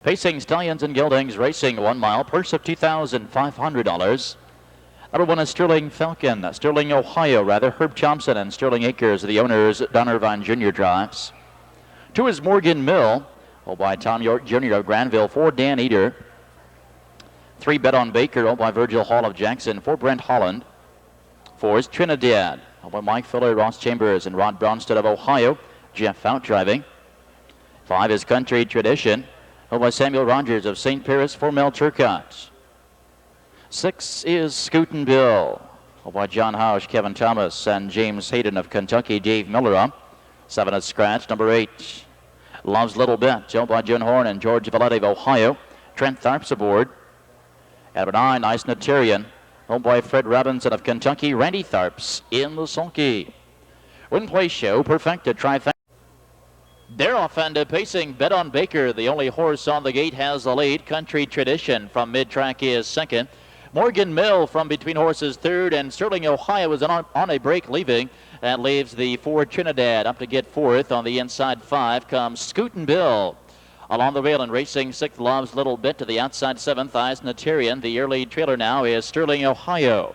Pacing Stallions and Geldings racing 1 mile, purse of $2,500. Number 1 is Sterling Falcon, Sterling, Ohio, Herb Thompson and Sterling Akers, the owners, Don Irvine Jr. drives. 2 is Morgan Mill, owned by Tom York Jr. of Granville. 4, Dan Eder. 3, Bet on Baker, owned by Virgil Hall of Jackson. 4, Brent Holland. 4 is Trinidad, owned by Mike Fuller, Ross Chambers, and Rod Bronsted of Ohio. Jeff Fout driving. 5 is Country Tradition, owned by Samuel Rogers of St. Paris. 4, Mel Turcott. 6 is Scootin' Bill, owned by John Housh, Kevin Thomas, and James Hayden of Kentucky. Dave Miller. 7 is Scratch. Number 8, Love's Little Bit, owned by Jim Horn and George Valetti of Ohio. Trent Tharps aboard. At number 9, Ice Naturian, owned by Fred Robinson of Kentucky. Randy Tharps in the sulky. Win Place Show, perfected trifecta. They're off and pacing. Bet on Baker, the only horse on the gate, has the lead. Country Tradition from mid-track is second. Morgan Mill from between horses third, and Sterling, Ohio is on a break leaving. That leaves the 4 Trinidad up to get fourth. On the inside 5 comes Scootin' Bill. Along the rail and racing sixth, Love's Little Bit. To the outside 7th, Ice Naturian. The early trailer now is Sterling, Ohio.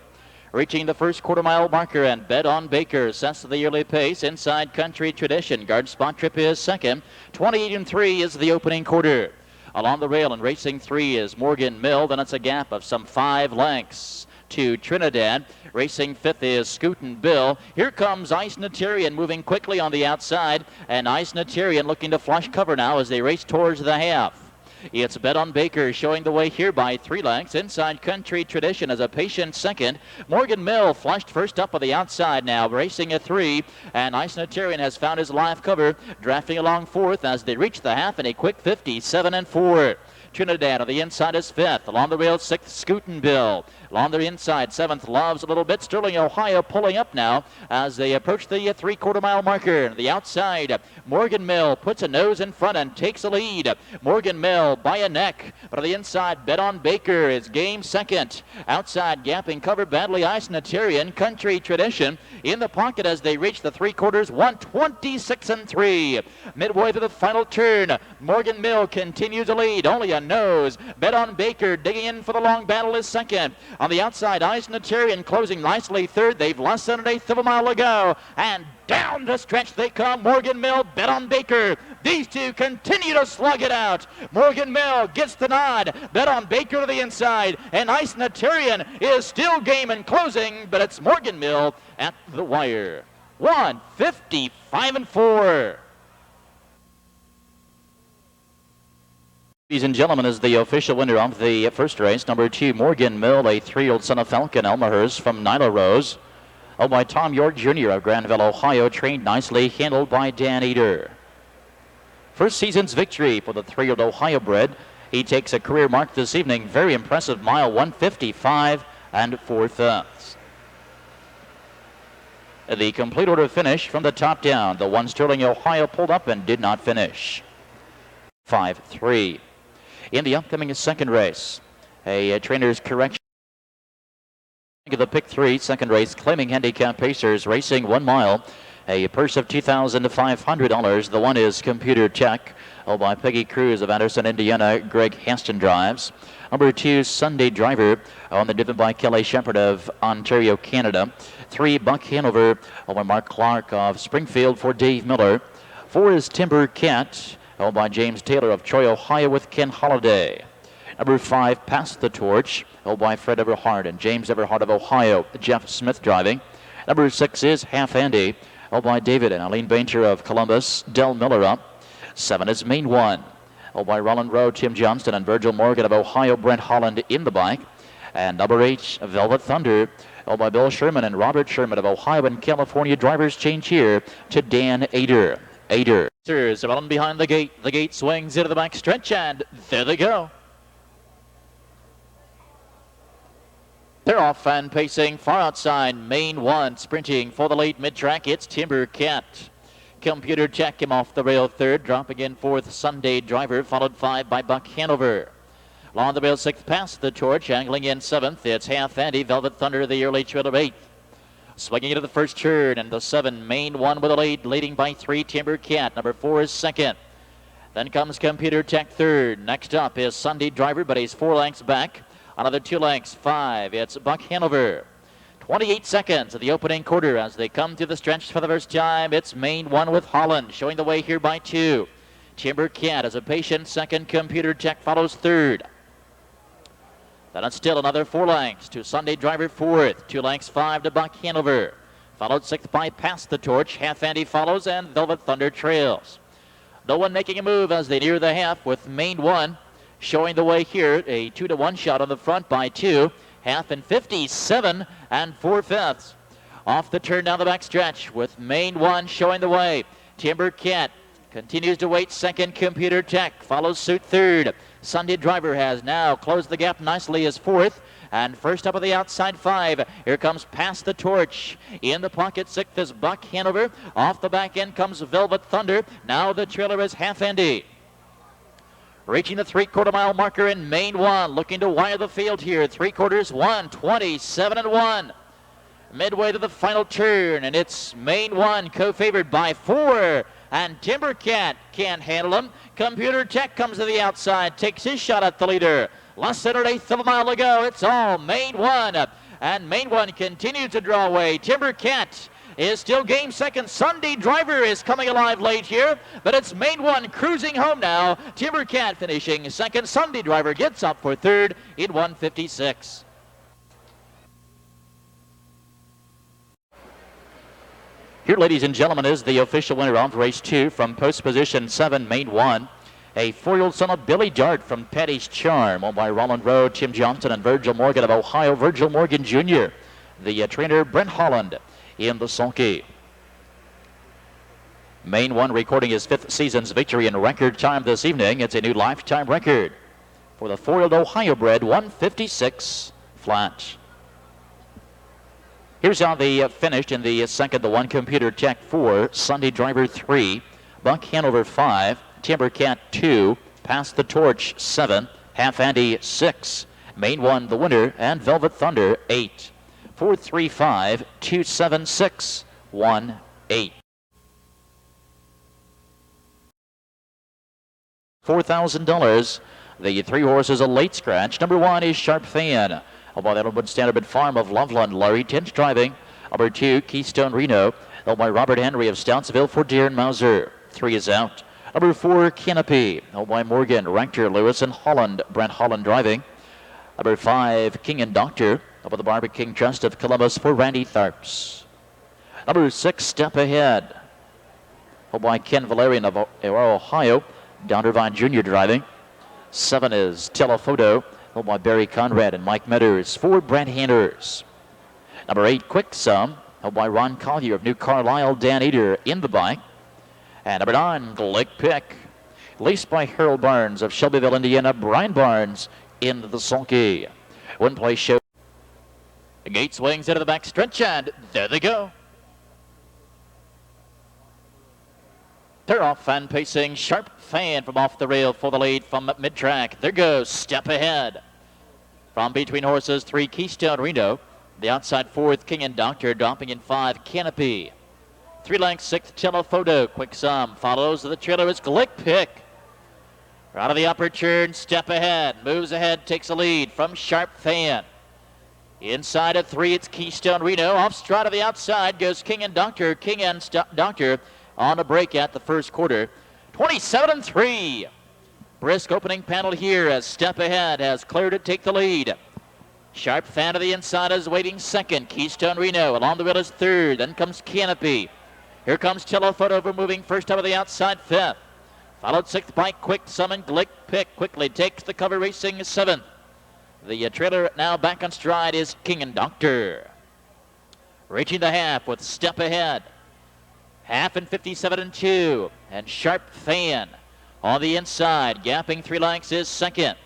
Reaching the first quarter-mile marker, and Bet on Baker sets the early pace. Inside Country Tradition. Guard Spot Trip is second. 28-3 is the opening quarter. Along the rail and racing 3 is Morgan Mill. Then it's a gap of some 5 lengths to Trinidad. Racing 5th is Scootin' Bill. Here comes Ice Naturian moving quickly on the outside, and Ice Naturian looking to flush cover now as they race towards the half. It's Bet on Baker showing the way here by 3 lengths. Inside Country Tradition as a patient second. Morgan Mill flushed first up on the outside now, racing a 3. And Ice Naturian has found his live cover, drafting along 4th as they reach the half in a quick 57-4. Trinidad on the inside is 5th. Along the rail 6th, Scootin' Bill. Along the inside 7th, Love's a Little Bit. Sterling, Ohio pulling up now as they approach the 3/4-mile marker. The outside, Morgan Mill puts a nose in front and takes a lead. Morgan Mill by a neck. But on the inside, Bet on Baker is game second. Outside, gapping covered badly, Ice Naturian. Country Tradition in the pocket as they reach the 3/4, 126-3. Midway to the final turn, Morgan Mill continues to lead. Only a nose. Bet on Baker digging in for the long battle is second. On the outside, Ice Naturian closing nicely third. They've less than 1/8 of a mile to go. And down the stretch they come. Morgan Mill, Bet on Baker. These two continue to slug it out. Morgan Mill gets the nod. Bet on Baker to the inside. And Ice Naturian is still game and closing, but it's Morgan Mill at the wire. 155-4. Ladies and gentlemen, is the official winner of the first race. Number 2, Morgan Mill, a 3-year-old son of Falcon Elmhurst from Nyla Rose. Owned by Tom York Jr. of Granville, Ohio. Trained nicely, handled by Dan Eder. First season's victory for the 3-year-old Ohio bred. He takes a career mark this evening. Very impressive mile, 155 4/5. The complete order finish from the top down. The 1 Sterling, Ohio pulled up and did not finish. 5-3. In the upcoming second race, a trainer's correction. The pick 3, second race, claiming handicap pacers, racing 1 mile, a purse of $2,500. The 1 is Computer Tech, owned by Peggy Cruz of Anderson, Indiana. Greg Haston drives. Number 2, Sunday Driver, driven by Kelly Shepard of Ontario, Canada. 3, Buck Hanover, owned by Mark Clark of Springfield for Dave Miller. 4 is Timber Cat, owned by James Taylor of Troy, Ohio, with Ken Holliday. Number 5, Pass the Torch, owned by Fred Everhart and James Everhart of Ohio. Jeff Smith driving. Number 6 is Half Andy, owned by David and Eileen Bainter of Columbus. Del Miller up. 7 is Main One, owned by Roland Rowe, Tim Johnston, and Virgil Morgan of Ohio. Brent Holland in the bike. And number 8, Velvet Thunder, owned by Bill Sherman and Robert Sherman of Ohio and California. Drivers change here to Dan Eder. Running behind the gate. The gate swings into the back stretch, and there they go. They're off and pacing far outside. Main One sprinting for the late mid-track. It's Timber Cat. Computer Check him off the rail third, dropping in 4th, Sunday Driver, followed 5 by Buck Hanover. Along the rail 6th, Pass the Torch, angling in 7th. It's Half Andy, Velvet Thunder, the early trail of 8th. Swinging into the first turn, and the 7, Main One with a lead, leading by 3, Timber Cat. Number 4 is second. Then comes Computer Tech third. Next up is Sunday Driver, but he's 4 lengths back. Another 2 lengths, 5. It's Buck Hanover. 28 seconds of the opening quarter as they come to the stretch for the first time. It's Main 1 with Holland showing the way here by 2. Timber Cat is a patient second. Computer Tech follows third. Then it's still another 4 lengths to Sunday Driver fourth. 2 lengths, 5 to Buck Hanover. Followed sixth by Pass the Torch. Half Andy follows and Velvet Thunder trails. No one making a move as they near the half with Main 1 showing the way here. A 2-to-1 shot on the front by 2. Half in 57 4/5. Off the turn down the back stretch with Main 1 showing the way. Timber Cat continues to wait second. Computer Tech follows suit third. Sunday Driver has now closed the gap nicely as fourth. And first up on the outside 5. Here comes Pass the Torch. In the pocket sixth is Buck Hanover. Off the back end comes Velvet Thunder. Now the trailer is Half Andy. Reaching the 3/4 mile marker in Main 1. Looking to wire the field here. 3/4, 1:27 1. Midway to the final turn. And it's Main 1 co-favored by 4. And Timber Cat can't handle him. Computer Tech comes to the outside. Takes his shot at the leader. Less than 1/8 of a mile to go. It's all Main 1. And Main 1 continues to draw away. Timber Cat is still game second. Sunday Driver is coming alive late here. But it's Main 1 cruising home now. Timber Cat finishing second. Sunday Driver gets up for third in 1:56. Here, ladies and gentlemen, is the official winner of race 2 from post position 7, Main 1. A 4-year-old son of Billy Dart from Patty's Charm, owned by Roland Rowe, Tim Johnson, and Virgil Morgan of Ohio. Virgil Morgan Jr., the trainer Brent Holland in the sulky. Main 1 recording his 5th season's victory in record time this evening. It's a new lifetime record for the 4-year-old Ohio bred, 1:56 flat. Here's how they finished in the second. The 1 Computer Tech 4, Sunday Driver 3, Buck Hanover 5, Timber Cat 2, Pass the Torch 7, Half Andy 6, Main 1 the winner, and Velvet Thunder 8. 4-3-5, 2-7-6, 1-8. $4,000. The 3 horses a late scratch. Number 1 is Sharp Fan. By the Elmwood Standard Farm of Loveland, Larry Tinch driving. Number 2, Keystone Reno, held by Robert Henry of Stoutsville for Darren Mauser. 3 is out. Number 4, Canopy, held by Morgan, Rector, Lewis, and Holland. Brent Holland driving. Number 5, King and Doctor, held by the Barbara King Trust of Columbus for Randy Tharps. Number 6, Step Ahead, held by Ken Valerian of Ohio. Don Irvine Jr. driving. 7 is Telephoto, held by Barry Conrad and Mike Meadors for Brent Handers. Number 8, Quick Sum, held by Ron Collier of New Carlisle, Dan Eder in the bike. And number 9, Glick Pick, laced by Harold Barnes of Shelbyville, Indiana. Brian Barnes in the sulky. One place show. The gate swings into the back stretch, and there they go. They're off and pacing. Sharp Fan from off the rail for the lead from mid-track. There goes Step Ahead. From between horses, 3, Keystone Reno. The outside 4th, King and Doctor, dropping in 5, Canopy. 3 lengths, 6th, Telephoto. Quick Sum follows. The trailer is Glick Pick. Out of the upper turn, Step Ahead. Moves ahead, takes a lead from Sharp Fan. Inside of 3, it's Keystone Reno. Off stride of the outside goes King and Doctor. King and Doctor on a break at the first quarter. 27-3. Brisk opening panel here as Step Ahead has cleared to take the lead. Sharp Fan to the inside is waiting second. Keystone Reno along the wheel is third. Then comes Canopy. Here comes Telephoto moving first out of the outside 5th. Followed 6th by Quick Summon. Glick Pick quickly takes the cover, racing 7th. The trailer now back on stride is King and Doctor. Reaching the half with Step Ahead. Half in 57-2. And Sharp Fan on the inside. Gapping 3 lengths is second.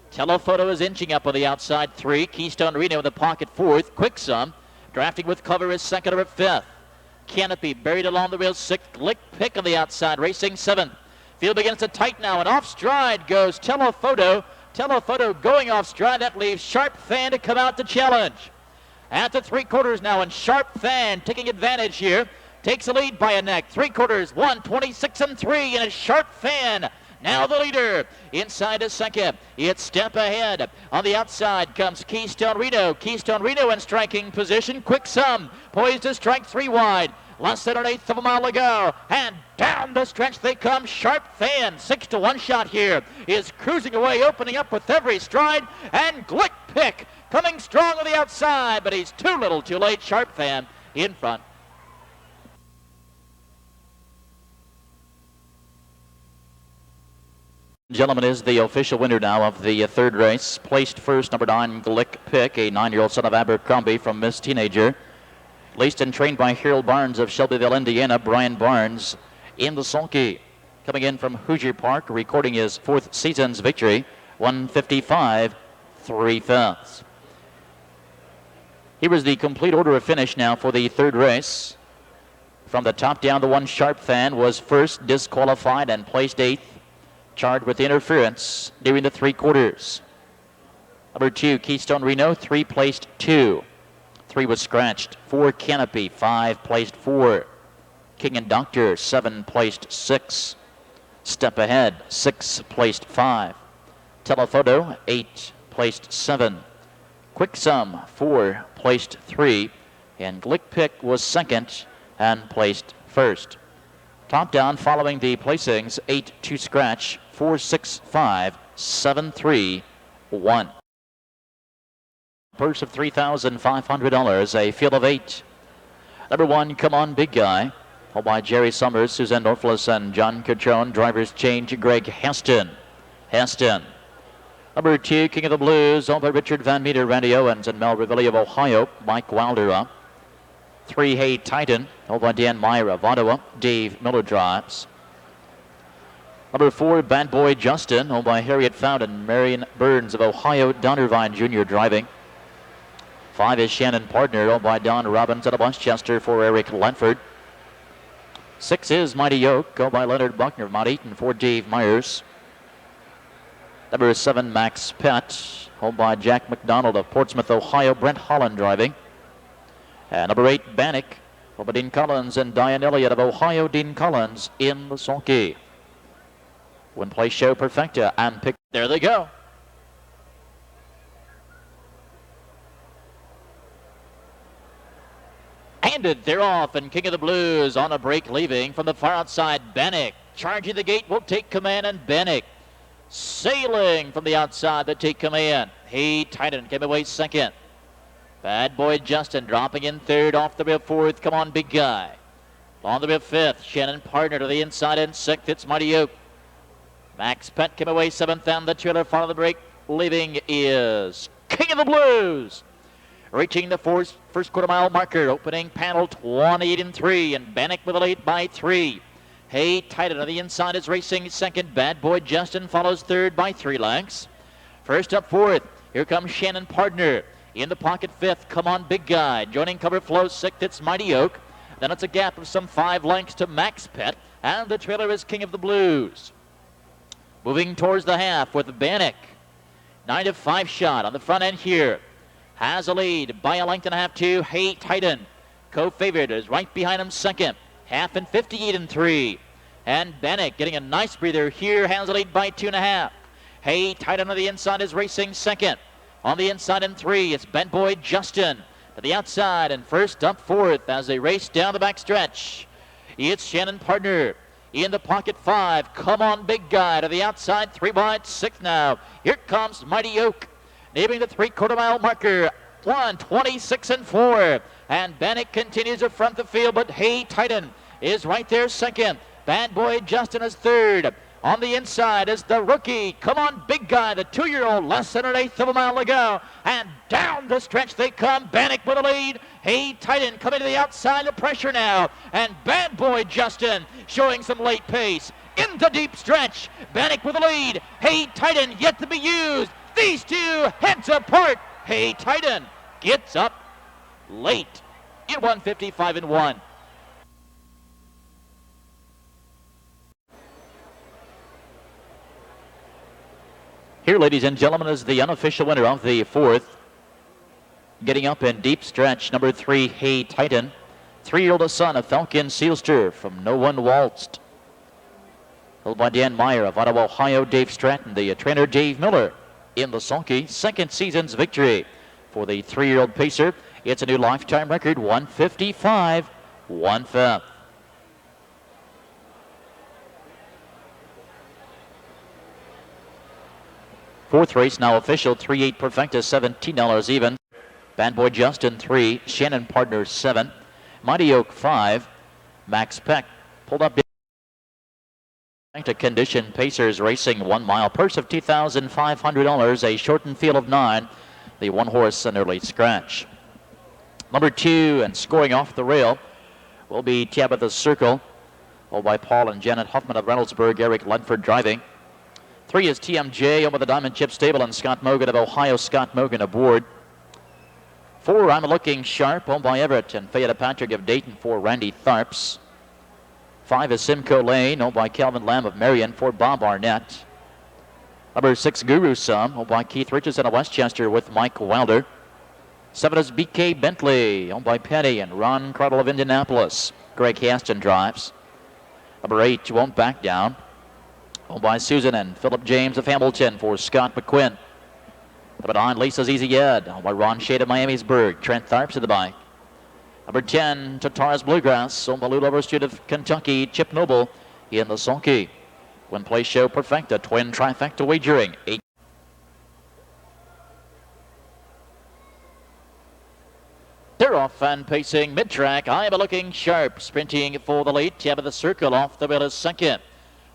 Telephoto is inching up on the outside 3. Keystone Reno in the pocket 4th. Quick Sum drafting with cover is second over 5th. Canopy buried along the wheel 6th. Glick Pick on the outside, racing 7th. Field begins to tight now, and off stride goes Telephoto. Telephoto going off stride. That leaves Sharp Fan to come out to challenge. At the 3/4 now, and Sharp Fan taking advantage here. takes a lead by a neck. 3/4, 1:26 and 3, and a sharp fan. Now the leader inside a second. It's step ahead. On the outside comes Keystone Reno. Keystone Reno in striking position. Quick Sum poised to strike 3 wide. Less than 1/8 of a mile to go. And down the stretch they come. Sharp Fan, 6-1 shot here, is cruising away, opening up with every stride. And Glick Pick coming strong on the outside, but he's too little too late. Sharp Fan in front. Gentlemen, is the official winner now of the third race. Placed first, number 9, Glick Pick, a 9-year-old son of Abercrombie from Miss Teenager. Laced and trained by Harold Barnes of Shelbyville, Indiana. Brian Barnes in the sulky. Coming in from Hoosier Park, recording his 4th season's victory. 1:55, 3/5. Here is the complete order of finish now for the third race. From the top down, the 1 Sharp Fan was first, disqualified, and placed 8th. Charged with interference during the 3/4. Number 2, Keystone Reno, 3 placed 2. 3 was scratched. 4, Canopy, 5 placed 4. King and Doctor, 7 placed 6. Step Ahead, 6 placed 5. Telephoto, 8 placed 7. Quick Sum, 4 placed 3. And Glick Pick was second and placed first. Top down following the placings, 8 to scratch, 4, 6, 5, 7, 3, 1. Purse of $3,500, a field of 8. Number 1, Come On Big Guy, held by Jerry Summers, Suzanne Orflis, and John Catrone. Drivers change, Greg Heston. Number 2, King of the Blues, held by Richard Van Meter, Randy Owens, and Mel Revelli of Ohio. Mike Wilder up. 3, Hey Titan, held by Dan Meyer of Ottawa. Dave Miller drives. Number 4, Bad Boy Justin, held by Harriet Found and Marion Burns of Ohio. Don Irvine Jr. driving. 5 is Shannon Partner, held by Don Robbins out of Westchester for Eric Ledford. 6 is Mighty Oak, held by Leonard Buckner of Mount Eaton for Dave Myers. Number 7, Max Pett, held by Jack McDonald of Portsmouth, Ohio. Brent Holland driving. And number 8, Bannock, held by Dean Collins and Diane Elliott of Ohio. Dean Collins in the sulky. Win Place Show Perfecta and pick. There they go. Handed, they're off, and King of the Blues on a break leaving from the far outside. Bannock charging the gate will take command, and Bannock sailing from the outside to take command. Hey Titan came away second. Bad Boy Justin dropping in third, off the rear 4th. Come On Big Guy. On the rear 5th, Shannon Partner to the inside, and 6th, it's Mighty Oak. Max Pett came away 7th, and the trailer front of the break leaving is King of the Blues. Reaching the first quarter-mile marker, opening panel 28 and 3, and Bannock with a lead by 3. Hey Titan on the inside is racing second. Bad Boy Justin follows third by 3 lengths. First up 4th, here comes Shannon Partner. In the pocket 5th, Come On Big Guy. Joining cover flow 6th, it's Mighty Oak. Then it's a gap of some 5 lengths to Max Pett, and the trailer is King of the Blues. Moving towards the half with Bannock. 9 to 5 shot on the front end here. Has a lead by a length and a half to Hey Titan. Co-favored is right behind him second. Half and 58 and 3. And Bannock getting a nice breather here. Has a lead by 2.5. Hey Titan on the inside is racing second. On the inside in 3, it's Bad Boy Justin to the outside, and first up 4th as they race down the back stretch. It's Shannon Partner. In the pocket 5, Come On Big Guy to the outside, 3 wide, 6th now. Here comes Mighty Oak, naming the 3/4-mile marker, 1:26 and 4. And Bannock continues to front the field, but Hey Titan is right there second. Bad Boy Justin is third. On the inside is the rookie, Come On Big Guy, the 2-year-old, less than 1/8 of a mile to go. And down the stretch they come. Bannock with a lead. Hey Titan coming to the outside of pressure now. And Bad Boy Justin showing some late pace. In the deep stretch, Bannock with a lead. Hey Titan yet to be used. These two heads apart. Hey Titan gets up late in 1:55 and 1. Here, ladies and gentlemen, is the unofficial winner of the 4th. Getting up in deep stretch, number 3, Hey Titan. 3-year-old son of Falcon Sealster from No One Waltzed. Held by Dan Meyer of Ottawa, Ohio. Dave Stratton, the trainer Dave Miller in the sulky. Second season's victory for the 3-year-old pacer. It's a new lifetime record, 155, 1/5. Fourth race now official, 3-8 Perfecta, $17 even. Bad Boy Justin 3, Shannon Partner 7, Mighty Oak 5, Max Peck pulled up to condition pacers racing 1 mile, purse of $2,500, a shortened field of 9, the 1-horse an early scratch. Number 2 and scoring off the rail will be Tabitha's Circle, owned by Paul and Janet Huffman of Reynoldsburg, Eric Ludford driving. 3 is TMJ, owned by the Diamond Chip Stable and Scott Mogan of Ohio. Scott Mogan aboard. 4, I'm Looking Sharp, owned by Everett and Fayette Patrick of Dayton for Randy Tharps. 5 is Simcoe Lane, owned by Calvin Lamb of Marion for Bob Arnett. Number 6, Guru Sum, owned by Keith Richardson of Westchester with Mike Wilder. 7 is BK Bentley, owned by Penny and Ron Cardle of Indianapolis. Greg Haston drives. Number 8, Won't Back Down, owned by Susan and Philip James of Hamilton for Scott McQuinn. Number 9, Lisa's Easy Ed, owned by Ron Shade of Miamisburg. Trent Tharps at the bike. Number 10, Tatara's Bluegrass, owned by Lou Loverstreet of Kentucky. Chip Noble in the sulky. Win Play Show Perfecta, twin trifecta wagering. 8. They're off and pacing mid-track. I'm Looking Sharp, sprinting for the lead. Tabitha Circle off the wheel is second.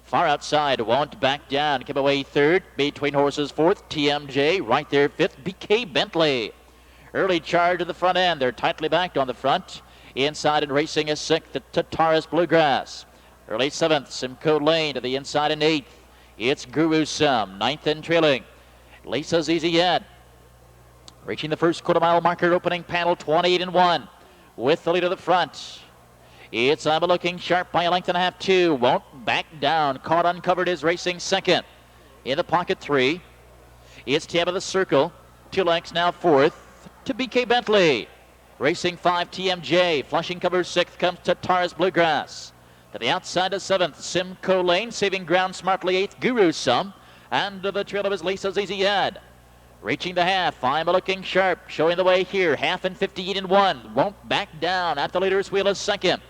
Far outside, Won't Back Down, give away third. Between horses fourth, TMJ. Right there fifth, BK Bentley. Early charge at the front end. They're tightly backed on the front. Inside and racing is sixth, the Tatara's Bluegrass. Early seventh, Simcoe Lane to the inside in eighth. It's Guru Sum, ninth and trailing. Lisa's Easy Ed. Reaching the first quarter-mile marker, opening panel, 28-1. With the lead of the front, it's I'm Looking Sharp by a length and a half, 2. Won't Back Down. Caught Uncovered is racing second. In the pocket, 3. It's Tabitha Circle. 2 lengths now, fourth to BK Bentley. Racing 5, TMJ. Flushing covers 6th, comes Tatara's Bluegrass. To the outside of 7th, Simcoe Lane. Saving ground smartly, 8th, Guru Sum. And to the trail of his Lisa's Easy Ed. Reaching the half, I'm Looking Sharp. Showing the way here, half and 58-1. Won't Back Down. At the leader's wheel is second.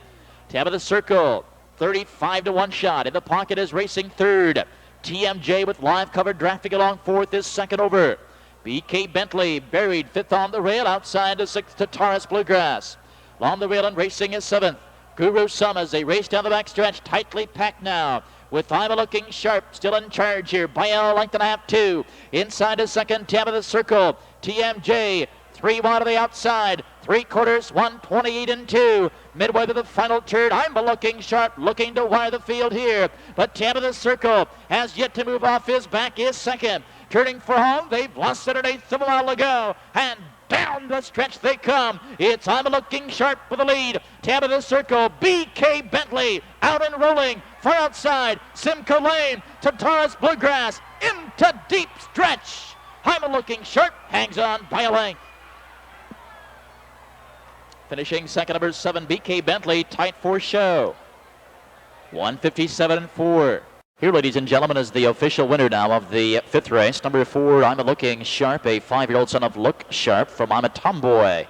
Tabitha Circle, 35-1 shot. In the pocket is racing third. TMJ with live cover drafting along fourth is second over. BK Bentley buried fifth on the rail. Outside to sixth, Tatara's Bluegrass. On the rail and racing is seventh. Guru Sum as they race down the backstretch. Tightly packed now. With I'm Looking Sharp still in charge here by a length and a half, 2. Inside is second, Tabitha Circle. TMJ, 3 wide to the outside. 3/4, 128-2. Midway to the final turn, I'm Looking Sharp looking to wire the field here. But Tabitha Circle has yet to move off. His back is second. Turning for home, they've lost it an eighth of a mile to go. And down the stretch they come. It's I'm Looking Sharp for the lead. Tabitha Circle, BK Bentley out and rolling. Far outside, Simcoe Lane, Tatara's Bluegrass into deep stretch. I'm Looking Sharp hangs on by a length. Finishing second, number 7, BK Bentley, tight for show. 157-4. Here, ladies and gentlemen, is the official winner now of the 5th race. Number 4, I'm Looking Sharp, a 5-year-old son of Look Sharp from I'm a Tomboy.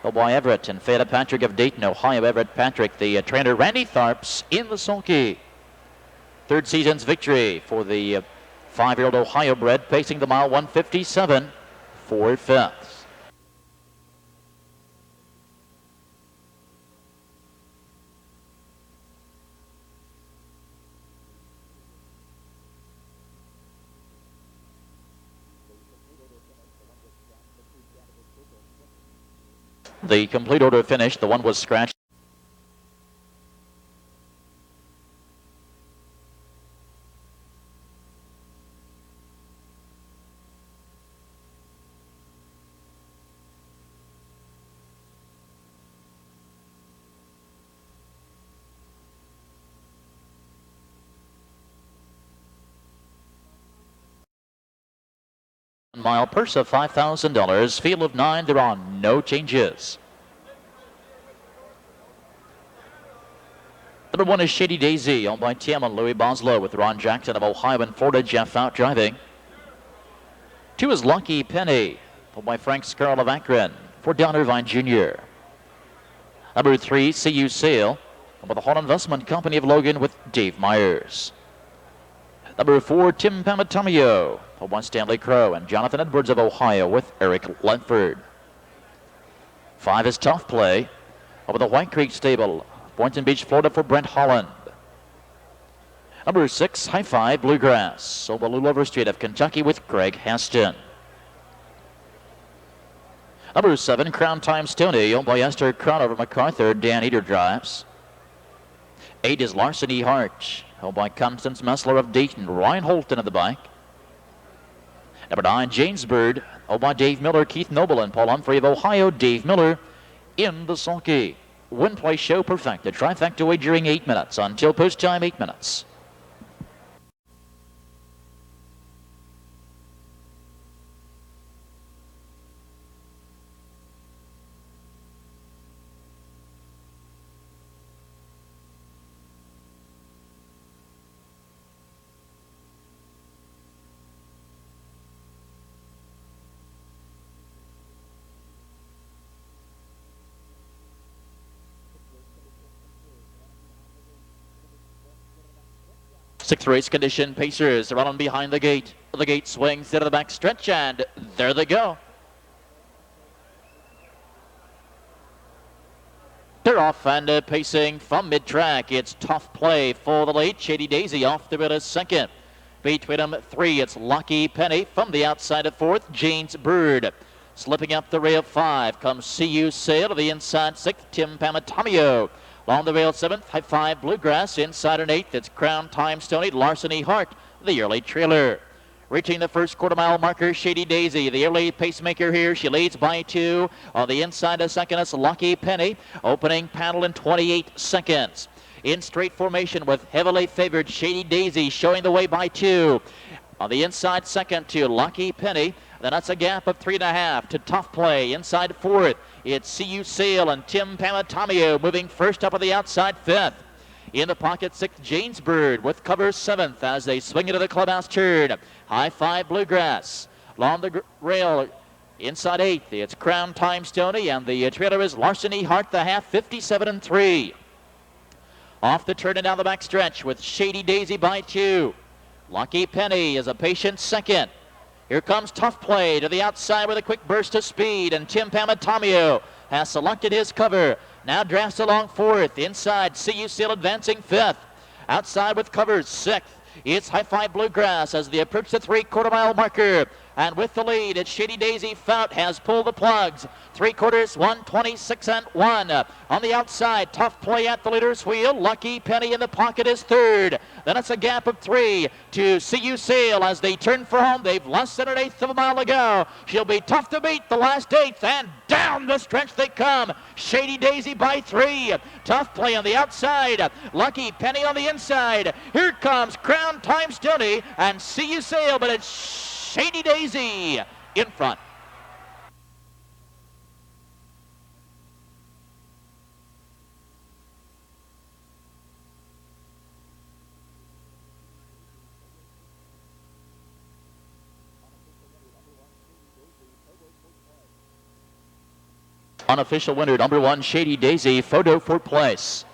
Oh boy, Everett and Fayette Patrick of Dayton, Ohio. Everett Patrick, the trainer Randy Tharps in the sulky. 3rd season's victory for the 5-year-old Ohio bred, pacing the mile, 157, 4/5. The complete order finished. The one was scratched. Mile purse of $5,000. Field of 9. There are no changes. Number 1 is Shady Daisy, owned by Tim and Louis Boslow, with Ron Jackson of Ohio and Florida, Jeff out driving. 2 is Lucky Penny, pulled by Frank Scarl of Akron for Don Irvine Jr. Number 3, See You Sail, with the Hall Investment Company of Logan with Dave Myers. Number 4, Tim Pamatomio, pulled by Stanley Crow and Jonathan Edwards of Ohio with Eric Ledford. 5 is Tough Play, over the White Creek Stable, Boynton Beach, Florida for Brent Holland. Number 6, High Five Bluegrass, over Lou Overstreet of Kentucky with Greg Haston. Number 7, Crown Time Stoney, owned by Esther Crown over MacArthur, Dan Eder drives. 8 is Larceny Hart, owned by Constance Messler of Dayton, Ryan Holton of the bike. Number 9, James Bird, owned by Dave Miller, Keith Noble, and Paul Humphrey of Ohio, Dave Miller in the sulky. Win, play, show, perfect. The trifecta wagering 8 minutes until post time 8 minutes. Sixth race condition, Pacers are running behind the gate. The gate swings into the back stretch, and there they go. They're off and pacing from mid-track. It's Tough Play for the lead. Shady Daisy off the bit as second. Between them, 3, it's Lucky Penny. From the outside of 4th, James Bird. Slipping up the rail 5 comes See You Sail. To the inside 6th, Tim Pamatomio. Along the rail 7th, High Five Bluegrass. Inside an 8th, it's Crown Time Stoney, Larceny Hart, the early trailer. Reaching the first quarter mile marker, Shady Daisy, the early pacemaker here. She leads by 2. On the inside of second, it's Lucky Penny. Opening panel in 28 seconds. In straight formation with heavily favored Shady Daisy showing the way by 2. On the inside second to Lucky Penny. Then that's a gap of 3.5 to Tough Play. Inside 4th, it's See You Sail and Tim Pamatomio moving first up on the outside 5th. In the pocket 6th, James Bird with cover 7th as they swing into the clubhouse turn. High Five Bluegrass. Along the rail inside 8th, it's Crown Time Stoney, and the trailer is Larceny Hart, the half, 57-3. Off the turn and down the back stretch with Shady Daisy by 2. Lucky Penny is a patient second. Here comes Tough Play to the outside with a quick burst of speed, and Tim Pamatomio has selected his cover. Now drafts along 4th. Inside, See You Sail advancing 5th. Outside with covers 6th. It's High Five Bluegrass as they approach the 3/4 mile marker. And with the lead, it's Shady Daisy. Fout has pulled the plugs. 3/4, 1:26.1. On the outside, Tough Play at the leader's wheel. Lucky Penny in the pocket is 3rd. Then it's a gap of 3 to See You Sail as they turn for home. They've less than 1/8 of a mile to go. She'll be tough to beat the last 8th, and down the stretch they come. Shady Daisy by 3. Tough Play on the outside. Lucky Penny on the inside. Here comes Crown Time Stoney and See You Sail, but it's Shady Daisy in front. Unofficial winner, number 1, Shady Daisy, photo for place.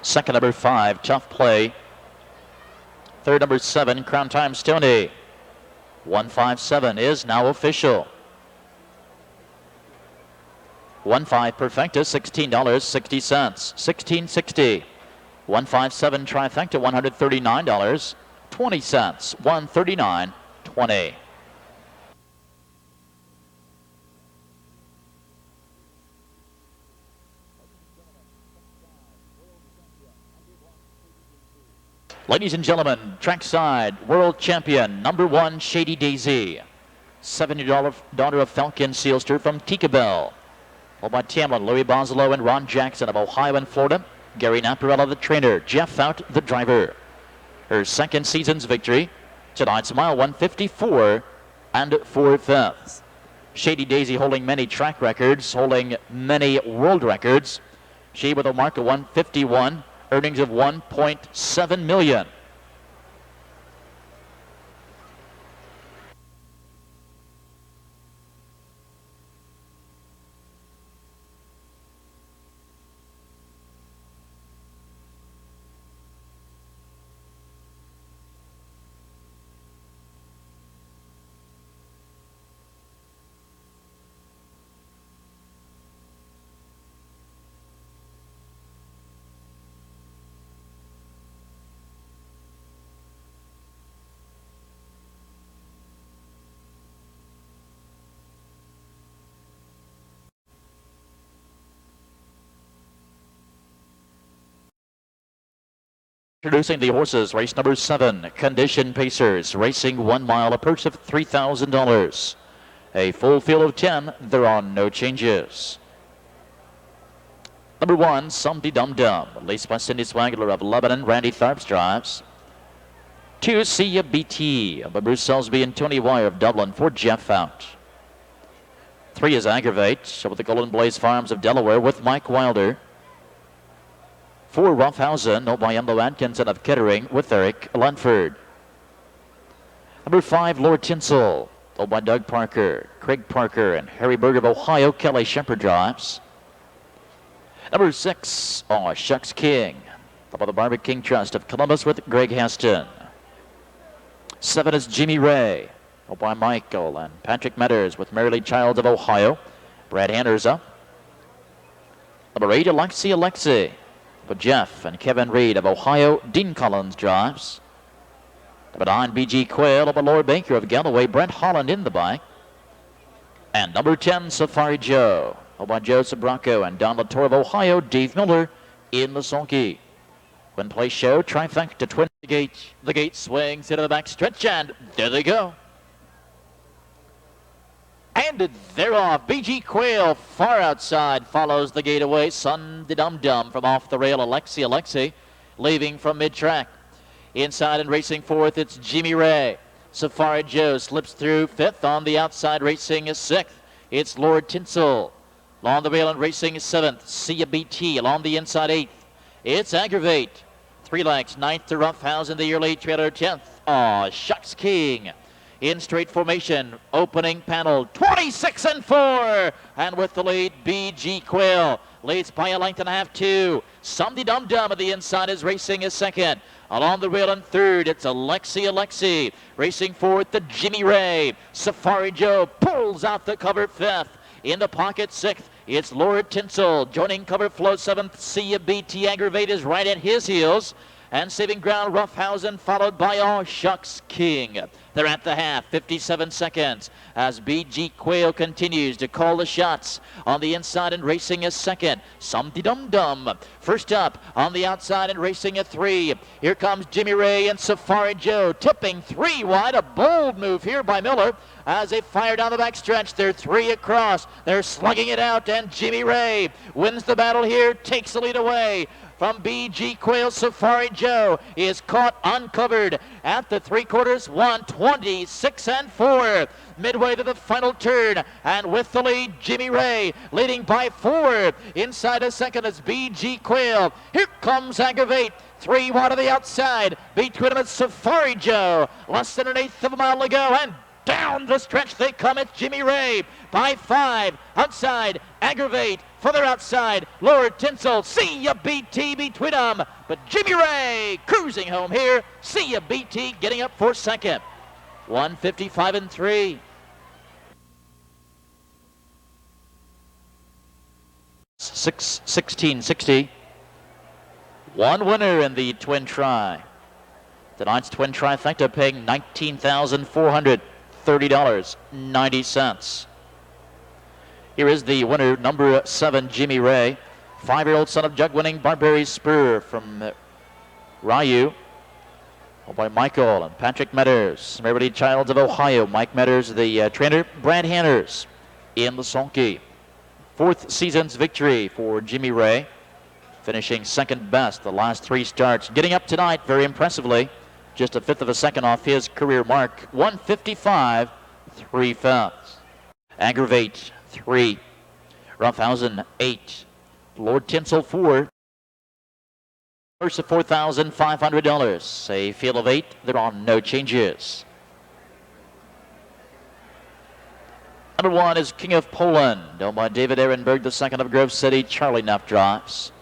Second, number 5, Tough Play. Third, number 7, Crown Time Stoney. 157 is now official. 1.5 Perfecta, $16.60. 16.60. 157 Trifecta, $139.20. 139.20. Ladies and gentlemen, trackside world champion number 1 Shady Daisy, 7-year daughter of Falcon Sealster from Tikabel. Followed by Tamlin, Louis Boslow, and Ron Jackson of Ohio and Florida. Gary Naparella, the trainer. Jeff Fout, the driver. Her second season's victory. Tonight's mile 154 and 4/5. Shady Daisy holding many track records, holding many world records. She with a mark of 151, earnings of $1.7 million. Introducing the horses, race number 7, Condition Pacers, racing 1 mile, a purse of $3,000. A full field of 10, there are no changes. Number 1, Somedy Dum Dum, laced by Cindy Swagler of Lebanon, Randy Tharps drives. 2, See Ya BT, by Bruce Selsby and Tony Wire of Dublin for Jeff Fout. 3 is Aggravate, with the Golden Blaze Farms of Delaware with Mike Wilder. 4, Roughhausen, owned by Emlo Atkinson of Kettering with Eric Lunford. Number 5, Lord Tinsel, owned by Doug Parker, Craig Parker, and Harry Berg of Ohio. Kelly Shepard drives. Number 6, Oh Shucks King, owned by the Barbara King Trust of Columbus with Greg Heston. 7 is Jimmy Ray, owned by Michael and Patrick Metters with Mary Lee Childs of Ohio. Brad Anders up. Number 8, Alexi. But Jeff and Kevin Reed of Ohio. Dean Collins drives. Number 9, BG Quail of Lord Baker of Galloway. Brent Holland in the bike. And number 10, Safari Joe, owned by Joe Sabraco and Don Latour of Ohio. Dave Miller in the sulky. When play show, Trifecta twin the gate. The gate swings into the back stretch, and there they go. And they're off. BG Quail far outside follows the gate away. Somedy Dum Dum from off the rail. Alexi leaving from mid-track. Inside and racing fourth, it's Jimmy Ray. Safari Joe slips through fifth. On the outside, racing is sixth. It's Lord Tinsel. Along the rail and racing is seventh. See Ya BT along the inside, eighth. It's Aggravate. 3 lengths, ninth to Roughhausen, the early trailer, 10th. Aw Shucks King. In straight formation, opening panel, 26 and 4. And with the lead, BG Quail leads by a length and a half, 2. Somedy Dum Dum at the inside is racing is second. Along the rail in third, it's Alexi. Racing fourth, the Jimmy Ray. Safari Joe pulls out the cover fifth. In the pocket, sixth, it's Lord Tinsel. Joining cover flow seventh, See Ya BT. Aggravate is right at his heels. And saving ground, Roughhausen, followed by Aw Shucks King. They're at the half, 57 seconds, as BG Quail continues to call the shots. On the inside and racing is second, Somedy Dum Dum. First up, on the outside and racing a 3. Here comes Jimmy Ray and Safari Joe, tipping 3 wide. A bold move here by Miller as they fire down the back stretch. They're 3 across. They're slugging it out, and Jimmy Ray wins the battle here, takes the lead away from BG Quail. Safari Joe is caught uncovered at the 3/4, 126 and 4. Midway to the final turn, and with the lead, Jimmy Ray leading by 4. Inside a second is BG Quail. Here comes Aggravate. 3 wide on the outside. Between them it's Safari Joe. Less than an eighth of a mile to go, and down the stretch they come. It's Jimmy Ray by 5. Outside, Aggravate. Further outside, Lord Tinsel. See Ya BT between them. But Jimmy Ray cruising home here. See Ya BT getting up for second. 155 and 3. 1660. One winner in the twin try. Tonight's twin trifecta paying $19,430.90. Here is the winner, number 7, Jimmy Ray. 5-year-old son of jug-winning Barbary Spur from Ryu. Owned by Michael and Patrick Metters. Meridian Childs of Ohio. Mike Metters, the trainer. Brad Hanners in the sulky. 4th season's victory for Jimmy Ray. Finishing second best the last 3 starts. Getting up tonight very impressively. Just a 1/5 of a second off his career mark. 155, 3/5. Aggravate, 3. Roughhausen, 8. Lord Tinsel, 4. First of $4,500. A field of 8. There are no changes. Number 1 is King of Poland, owned by David Ehrenberg, the 2nd of Grove City. Charlie Neff drives.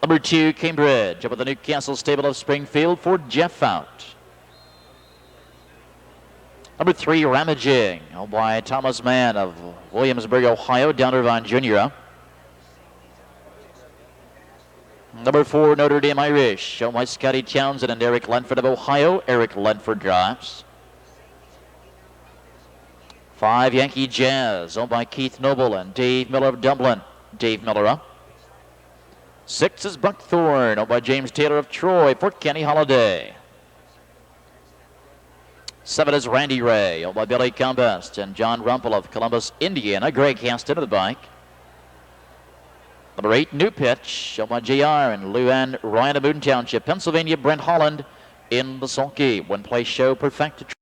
Number 2, Cambridge, up at the Newcastle stable of Springfield for Jeff Fout. Number 3, Ramaging, owned by Thomas Mann of Williamsburg, Ohio, Down Irvine Jr. Number 4, Notre Dame Irish, owned by Scotty Townsend and Eric Lenford of Ohio. Eric Lenford drives. 5, Yankee Jazz, owned by Keith Noble and Dave Miller of Dublin. Dave Miller up. 6 is Buckthorn, owned by James Taylor of Troy, Fort Kenny Holiday. 7 is Randy Ray, owned by Billy Cumbest and John Rumpel of Columbus, Indiana. Greg Haston of the bike. Number 8, New Pitch, owned by JR and Luann Ryan of Moon Township, Pennsylvania. Brent Holland in the sulky. One-place show perfect.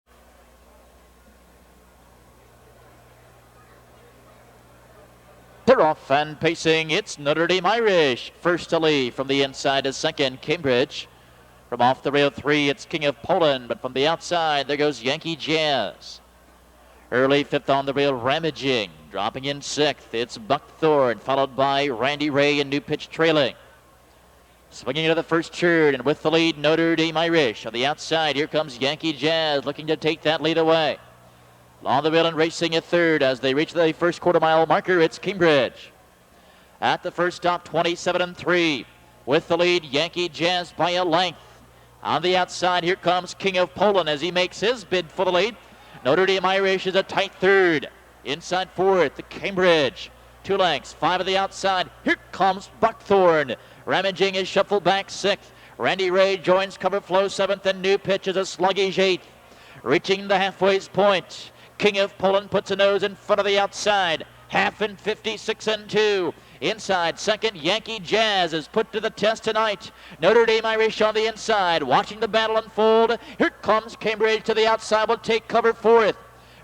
They're off and pacing. It's Notre Dame Irish. First to lead from the inside to second, Cambridge. From off the rail 3, it's King of Poland, but from the outside, there goes Yankee Jazz. Early 5th on the rail, Ramaging. Dropping in 6th, it's Buckthorn, followed by Randy Ray and New Pitch trailing. Swinging into the first turn, and with the lead, Notre Dame Irish. On the outside, here comes Yankee Jazz, looking to take that lead away. On the rail and racing at 3rd as they reach the first quarter-mile marker, it's Cambridge. At the first stop, 27 and 3. With the lead, Yankee Jazz by a length. On the outside, here comes King of Poland as he makes his bid for the lead. Notre Dame Irish is a tight 3rd. Inside 4th, the Cambridge. 2 lengths, 5 on the outside. Here comes Buckthorn. Ramaging is shuffled back 6th. Randy Ray joins Cover Flow 7th, and New Pitch is a sluggish 8th. Reaching the halfway point. King of Poland puts a nose in front of the outside. Half in 56 and 2. Inside second, Yankee Jazz is put to the test tonight. Notre Dame Irish on the inside, watching the battle unfold. Here comes Cambridge to the outside, will take cover 4th.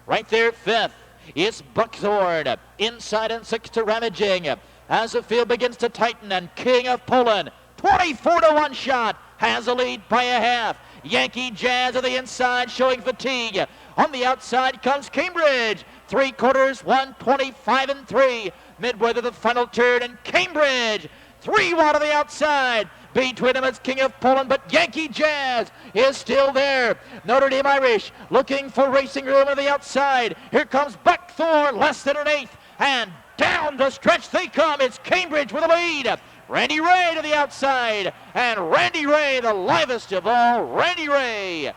Right there, 5th. It's Buckthorn. Inside and 6 to Ramaging. As the field begins to tighten, and King of Poland, 24-1 shot, has a lead by a half. Yankee Jazz on the inside, showing fatigue. On the outside comes Cambridge. 3/4, 125 and 3. Midway to the final turn, and Cambridge 3 wide on the outside. Between them, it's King of Poland, but Yankee Jazz is still there. Notre Dame Irish looking for racing room on the outside. Here comes Buckthorn, less than an 1/8, and down the stretch they come. It's Cambridge with a lead. Randy Ray to the outside, and Randy Ray, the livest of all, Randy Ray,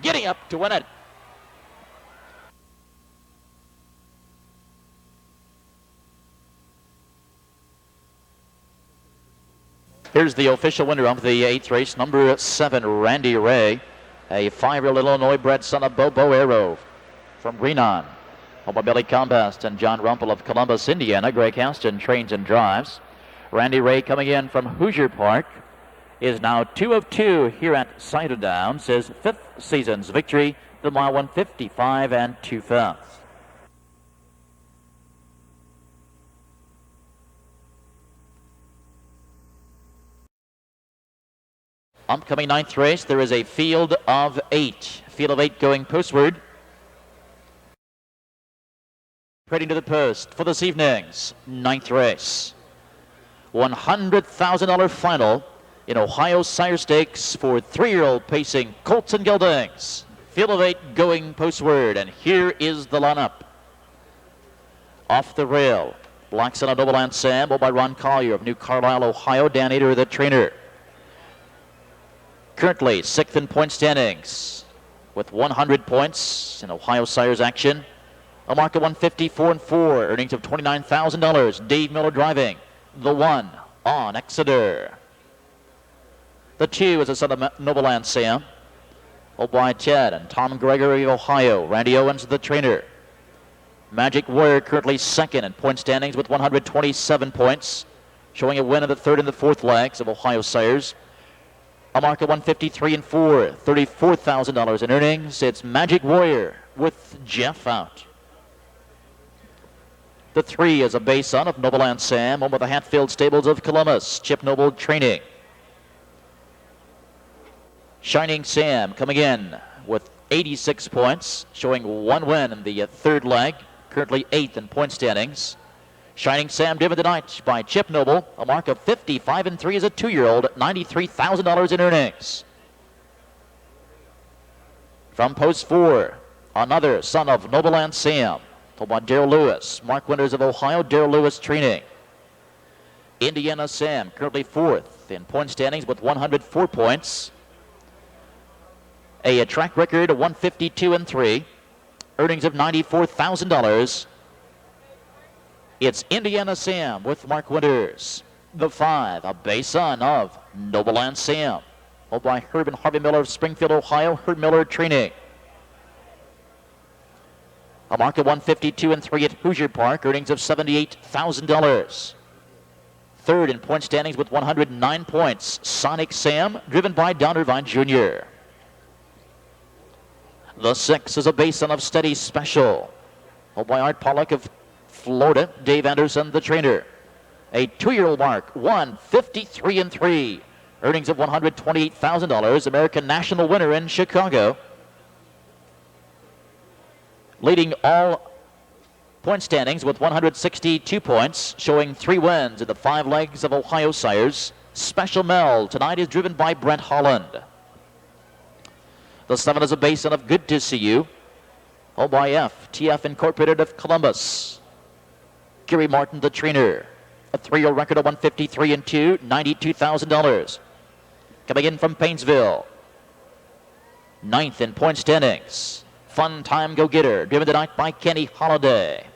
getting up to win it. Here's the official winner of the 8th race, number 7, Randy Ray, a 5-year-old Illinois-bred son of Bobo Arrow from Greenon. Home by Billy Combest and John Rumpel of Columbus, Indiana. Greg Haston trains and drives. Randy Ray, coming in from Hoosier Park, is now 2 of 2 here at Scioto Downs. His 5th season's victory, the mile 155 and 2/5. Upcoming 9th race, there is a field of 8. Field of 8 going postward. Heading to the post for this evening's 9th race. $100,000 final in Ohio Sire Stakes for 3-year-old pacing colts and geldings. Field of 8 going postward, and here is the lineup. Off the rail, Black Sun Noble and Sam, by Ron Collier of New Carlisle, Ohio. Dan Eder, the trainer. Currently 6th in point standings with 100 points in Ohio Sires action. A mark of 154-4, earnings of $29,000. Dave Miller driving the 1 on Exeter. The 2 is a son of Noble and Sam, owned by Ted and Tom Gregory of Ohio. Randy Owens, the trainer. Magic Warrior currently 2nd in point standings with 127 points, showing a win in the 3rd and the 4th legs of Ohio Sires. A mark of 153-4, $34,000 in earnings. It's Magic Warrior with Jeff out. The 3 is a bay son of Noble and Sam, owned by the Hatfield Stables of Columbus. Chip Noble training. Shining Sam coming in with 86 points, showing 1 win in the 3rd leg, currently 8th in point standings. Shining Sam driven tonight by Chip Noble, a mark of 55-3 as a 2-year-old, $93,000 in earnings. From post 4, another son of Noble and Sam, told by Darrell Lewis. Mark Winters of Ohio, Darrell Lewis training. Indiana Sam, currently 4th in point standings with 104 points. A track record of 152-3, earnings of $94,000. It's Indiana Sam with Mark Winters. The 5, a bay son of Noble and Sam, owned by Herb and Harvey Miller of Springfield, Ohio. Herb Miller training. A mark of 152-3 at Hoosier Park, earnings of $78,000. 3rd in point standings with 109 points, Sonic Sam, driven by Don Irvine Jr. The 6 is a bay son of Steady Special, owned by Art Pollock of Florida. Dave Anderson, the trainer. A 2-year-old mark, 153-3, earnings of $128,000. American National winner in Chicago. Leading all point standings with 162 points, showing 3 wins in the 5 legs of Ohio Sires. Special Mel tonight is driven by Brent Holland. The 7 is a bay son of Good to See You, owned by TF Incorporated of Columbus. Gary Martin, the trainer. A 3-year-old record of 153-2, $92,000. Coming in from Painesville. 9th in point standings. Fun Time Go Getter, driven tonight by Kenny Holiday.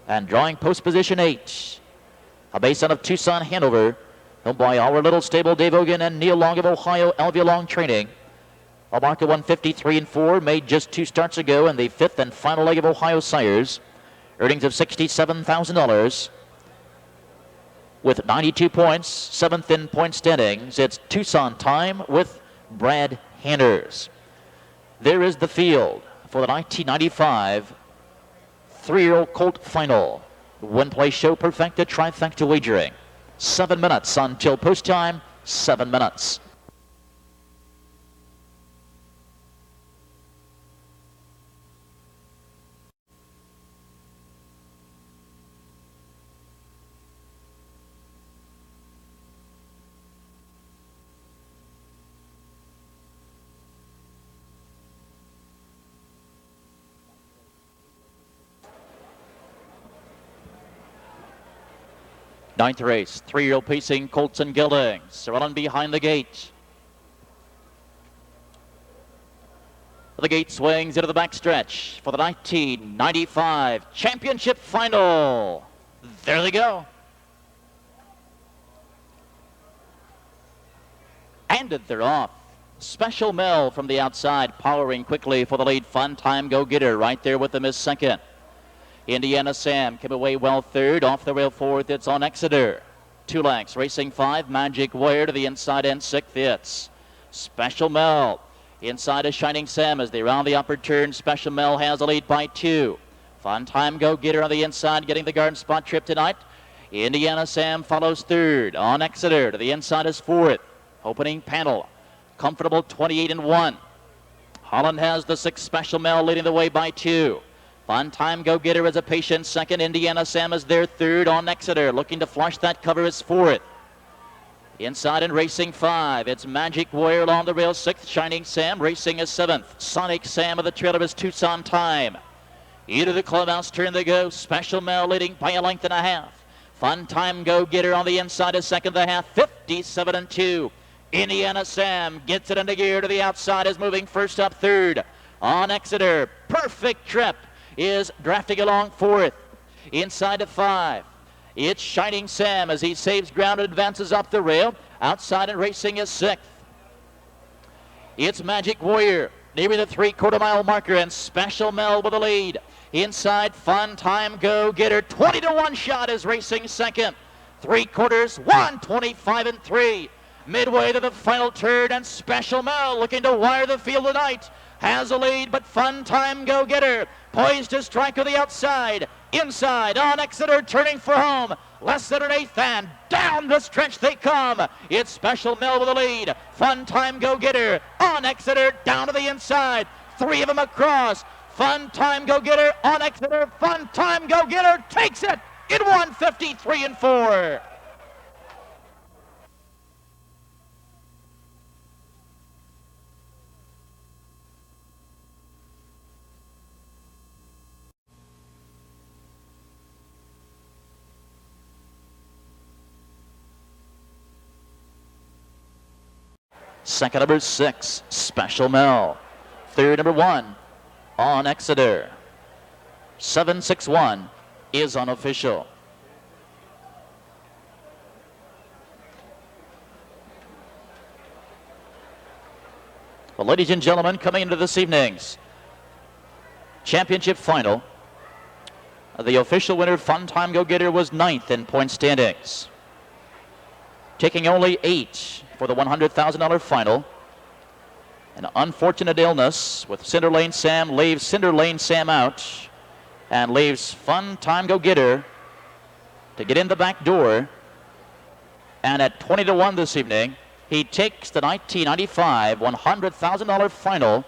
And drawing post position 8. A bay son of Tucson, Hanover, owned by Our Little Stable, Dave Ogan and Neil Long of Ohio, Elvia Long training. A mark of 153-4, made just 2 starts ago in the 5th and final leg of Ohio Sires. Earnings of $67,000. With 92 points, 7th in point standings, it's Tucson Time with Brad Hanners. There is the field for the 1995 3-year-old colt final. Win, play, show, perfecta, trifecta wagering. 7 minutes until post time, 7 minutes. Ninth race, 3-year-old pacing, Colts and Geldings. Running behind the gate. The gate swings into the backstretch for the 1995 championship final. There they go. And they're off. Special Mel from the outside, powering quickly for the lead. Fun Time Go Getter right there with them is 2nd. Indiana Sam came away well 3rd. Off the rail 4th, it's on Exeter. 2 lengths, racing 5. Magic Warrior to the inside and 6th. It's Special Mel. Inside is Shining Sam as they round the upper turn. Special Mel has a lead by 2. Fun Time Go Getter on the inside, getting the garden spot trip tonight. Indiana Sam follows 3rd. On Exeter to the inside is 4th. Opening panel, comfortable 28-1. Holland has the 6th. Special Mel leading the way by 2. Fun Time Go Getter is a patient 2nd. Indiana Sam is their 3rd. On Exeter, looking to flush that cover is 4th. Inside and racing 5, it's Magic Warrior along the rail, 6th, Shining Sam racing a 7th. Sonic Sam of the trail of his Tucson Time. Into the clubhouse turn they go. Special Mel leading by a length and a half. Fun Time Go Getter on the inside is second and a half, 57 and 2. Indiana Sam gets it into gear to the outside, is moving first up third. On Exeter, Perfect Trip is drafting along fourth. Inside of 5. It's Shining Sam as he saves ground and advances up the rail. Outside and racing is 6th. It's Magic Warrior nearing the 3/4 mile marker, and Special Mel with the lead. Inside, Fun Time Go Getter, 20 to 1 shot is racing second. 3/4, 125 and 3. Midway to the final turn, and Special Mel looking to wire the field tonight. Has a lead, but Fun Time Go Getter poised to strike to the outside. Inside, on Exeter, turning for home. Less than an eighth, and down the stretch they come. It's Special Mel with the lead. Fun Time Go Getter on Exeter, down to the inside. 3 of them across. Fun Time Go Getter on Exeter. Fun Time Go Getter takes it in 153 and 4. Second, number 6, Special Mel. Third, number 1, on Exeter. 761 is unofficial. Well, ladies and gentlemen, coming into this evening's championship final, the official winner, Fun Time Go Getter, was 9th in point standings, taking only 8 for the $100,000 final. An unfortunate illness with Cinder Lane Sam leaves Cinder Lane Sam out and leaves Fun Time Go Getter to get in the back door. And at 20 to 1 this evening, he takes the 1995 $100,000 final.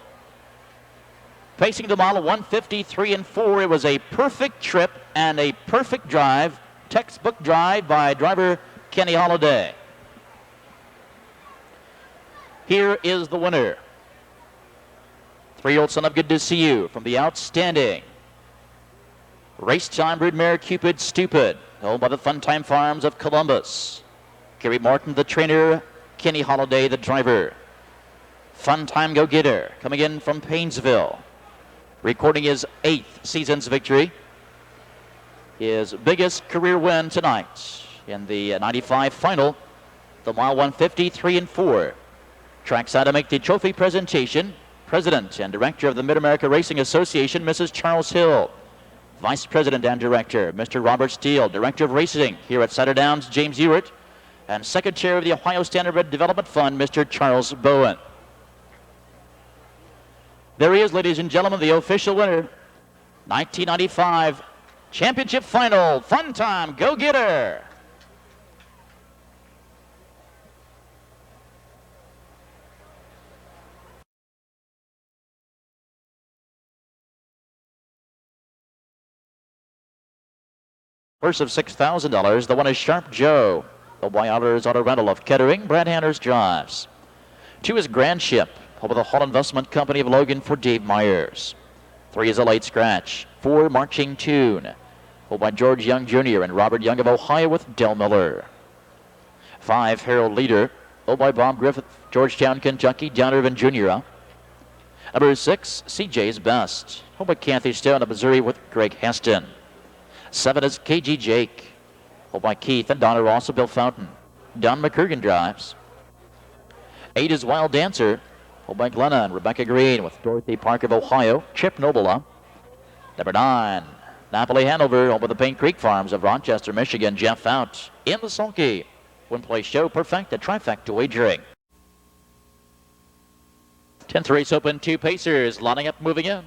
Pacing the mile 153 and 4. It was a perfect trip and a perfect drive, textbook drive by driver Kenny Holliday. Here is the winner. 3-year-old son of Good to See You from the outstanding race time broodmare Cupid Stupid, owned by the Fun Time Farms of Columbus. Gary Martin, the trainer, Kenny Holliday, the driver. Fun Time Go Getter coming in from Painesville, recording his 8th season's victory. His biggest career win tonight in the 95 final, the mile 153 and 4. Trackside to make the trophy presentation, President and Director of the Mid-America Racing Association, Mrs. Charles Hill. Vice President and Director, Mr. Robert Steele. Director of Racing here at Scioto Downs, James Ewert. And Secretary of the Ohio Standardbred Development Fund, Mr. Charles Bowen. There he is, ladies and gentlemen, the official winner. 1995 championship final, Fun Time Go Getter. Purse of $6,000. The one is Sharp Joe. The Wyotter's Auto Rental of Kettering. Brad Hanners drives. 2 is Grand Ship, over the Hall Investment Company of Logan for Dave Myers. 3 is a late scratch. 4, Marching Tune, held by George Young Jr. and Robert Young of Ohio with Del Miller. 5, Harold Leader, held by Bob Griffith, Georgetown, Kentucky, Donovan Jr. Number 6, CJ's Best, held by Kathy Stone of Missouri with Greg Heston. 7 is KG Jake, held by Keith and Donna Ross of Bill Fountain. Don McCurgan drives. 8 is Wild Dancer, held by Glenna and Rebecca Green with Dorothy Park of Ohio, Chip Nobola. Number 9, Napoli Hanover, held by the Paint Creek Farms of Rochester, Michigan, Jeff Fount. In the sulky, win-play show perfect, a trifecta wagering. 10th race open, 2 pacers lining up, moving in.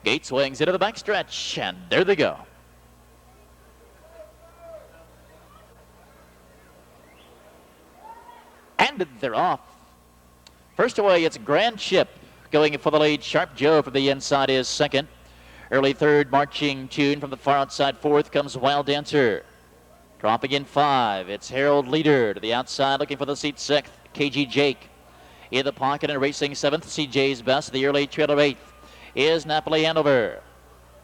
Gate swings into the backstretch, and there they go. And they're off. First away, it's Grand Ship going for the lead. Sharp Joe from the inside is second. Early third, Marching Tune. From the far outside fourth comes Wild Dancer. Dropping in 5, it's Harold Leader to the outside, looking for the seat 6th. KG Jake in the pocket and racing 7th. CJ's Best. The early trailer 8th is Napoli Hanover.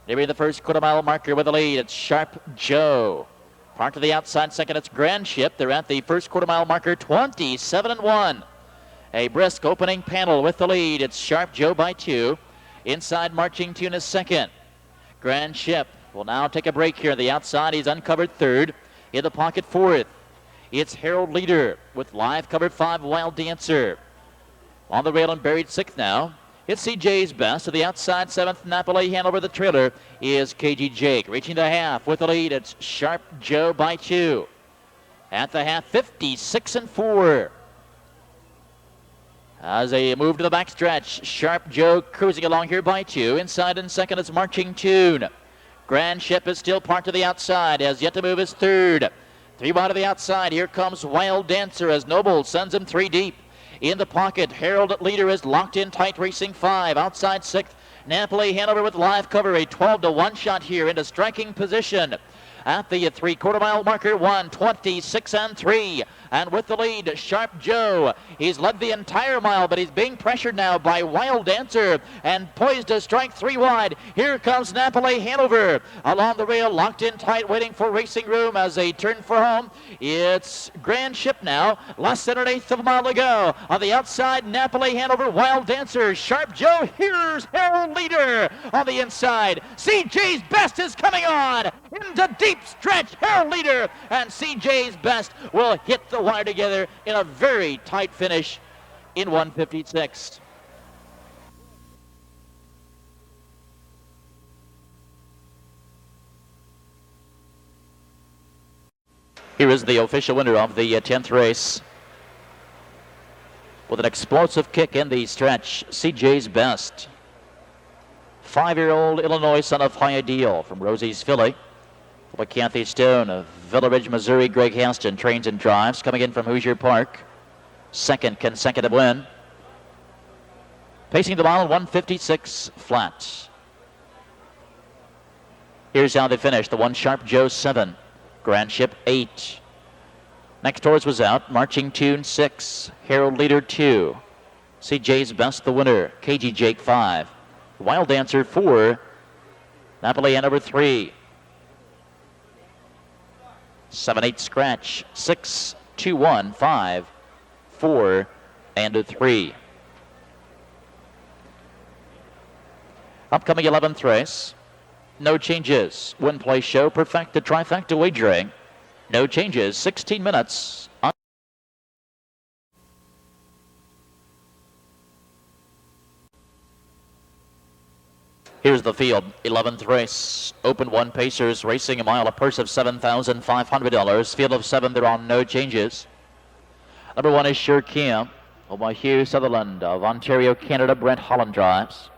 Nearing the first quarter-mile marker with the lead, it's Sharp Joe. Part to the outside, second, it's Grand Ship. They're at the first quarter-mile marker, 27-1. A brisk opening panel with the lead. It's Sharp Joe by 2. Inside, Marching Tune is second. Grand Ship will now take a break here. The outside, he's uncovered 3rd. In the pocket 4th, it's Harold Leader with live covered 5, Wild Dancer. On the rail and buried 6th now. It's CJ's Best. To the outside, 7th, Napoli Hanover. The trailer is KG Jake. Reaching the half with the lead, it's Sharp Joe by 2. At the half, 56-4. As they move to the backstretch, Sharp Joe cruising along here by 2. Inside and second, it's Marching Tune. Grand Ship is still parked to the outside, has yet to move his 3rd. 3 wide to the outside. Here comes Wild Dancer as Noble sends him 3 deep. In the pocket, Harold Leader is locked in tight, racing 5. Outside 6th, Napoli Hanover with live cover. A 12-1 shot here into striking position. At the 3/4-mile marker, 1:26-3. And with the lead, Sharp Joe. He's led the entire mile, but he's being pressured now by Wild Dancer and poised to strike 3 wide. Here comes Napoli Hanover. Along the rail, locked in tight, waiting for racing room as they turn for home. It's Grand Ship now. Less than 1/8 of a mile to go. On the outside, Napoli Hanover, Wild Dancer. Sharp Joe, here's Harold Leader. On the inside, CJ's Best is coming on. Into deep stretch, Harold Leader. And CJ's Best will hit the wire together in a very tight finish in 1:56. Here is the official winner of the 10th race. With an explosive kick in the stretch, CJ's Best. 5-year-old Illinois son of High Ideal from Rosie's Filly. For Kathy Stone of Villa Ridge, Missouri, Greg Haston trains and drives, coming in from Hoosier Park. 2nd consecutive win. Pacing the mile, 1:56 flat. Here's how they finished. The 1 Sharp Joe 7. Grand Ship 8. Next Torres was out. Marching Tune 6. Harold Leader 2. CJ's Best the winner. KG Jake 5. Wild Dancer 4. Napoli Hanover 3. 7-8 scratch, 6, 2, 1, 5, 4, and a 3. Upcoming 11th race. No changes. Win, play, show, perfecta, trifecta wagering. No changes. 16 minutes. Here's the field, 11th race. Open 1 Pacers racing a mile, a purse of $7,500. Field of 7, there are no changes. Number 1 is Sure Kim. By Hugh Sutherland of Ontario, Canada. Brent Holland drives.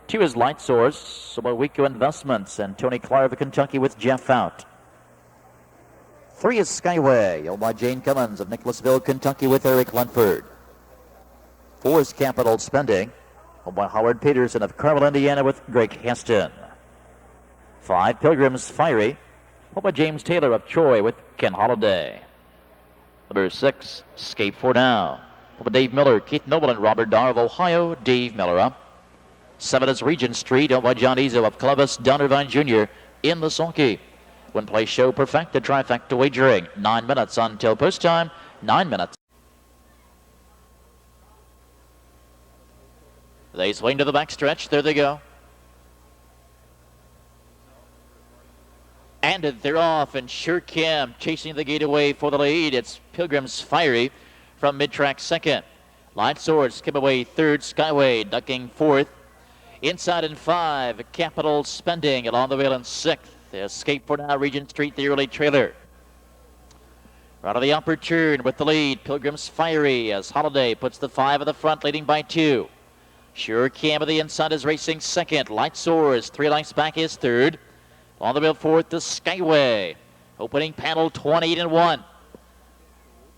2 is Light Source by Wico Investments and Tony Clark of Kentucky with Jeff out. 3 is Skyway by Jane Cummins of Nicholasville, Kentucky with Eric Luntford. 4 is Capital Spending by Howard Peterson of Carmel, Indiana with Greg Haston. 5, Pilgrim's Fiery by James Taylor of Troy with Ken Holliday. Number 6, Escape for Now by Dave Miller, Keith Noble, and Robert Darr of Ohio. Dave Miller up. 7 is Regent Street by John Izzo of Clovis, Don Irvine Jr. in the sulky. Win, play, show, perfecta, trifecta wagering. 9 minutes until post time. 9 minutes. They swing to the backstretch. There they go. And they're off, and Sure Kim chasing the gate away for the lead. It's Pilgrim's Fiery from mid-track 2nd. Light Swords skip away 3rd. Skyway ducking 4th. Inside in 5, Capital Spending along the rail in 6th. Escape for Now, Regent Street, the early trailer. Right on the upper turn with the lead, Pilgrim's Fiery as Holiday puts the 5 at the front, leading by 2. Sure Cam of the inside is racing 2nd. Light Soars 3 lengths back is 3rd. On the rail 4th, the Skyway. Opening panel 28-1.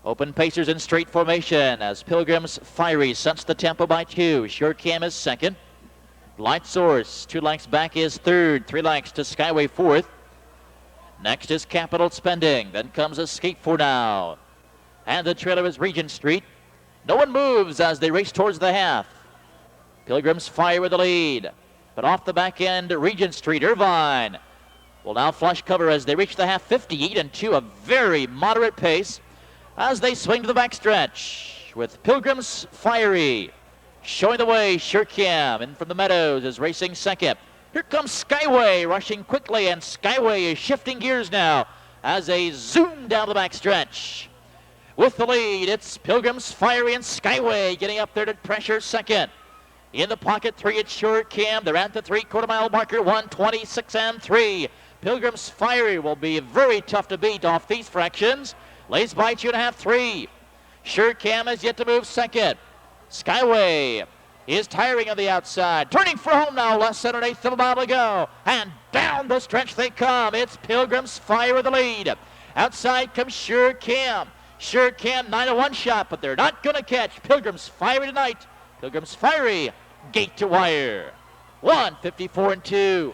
Open Pacers in straight formation as Pilgrim's Fiery sets the tempo by 2. Sure Cam is 2nd. Light Source 2 lengths back is 3rd. 3 lengths to Skyway 4th. Next is Capital Spending. Then comes Escape for Now. And the trailer is Regent Street. No one moves as they race towards the half. Pilgrim's Fire with the lead. But off the back end, Regent Street, Irvine will now flush cover as they reach the half. 58 and 2, a very moderate pace as they swing to the backstretch with Pilgrim's Fiery showing the way. Surecam in from the Meadows is racing second. Here comes Skyway rushing quickly, and Skyway is shifting gears now as they zoom down the backstretch. With the lead, it's Pilgrim's Fiery and Skyway getting up there to pressure second. In the pocket, 3, it's Surecam. They're at the 3/4 mile marker, 1:26 and 3. Pilgrim's Fiery will be very tough to beat off these fractions. Lays by 2.5, 3. Surecam has yet to move second. Skyway is tiring on the outside. Turning for home now, less than an eighth of a mile to go. And down the stretch they come. It's Pilgrim's Fire with the lead. Outside comes Surecam. Surecam 9-1 shot, but they're not going to catch Pilgrim's Fiery tonight. Pilgrim's Fiery, gate to wire. 1:54 and 2.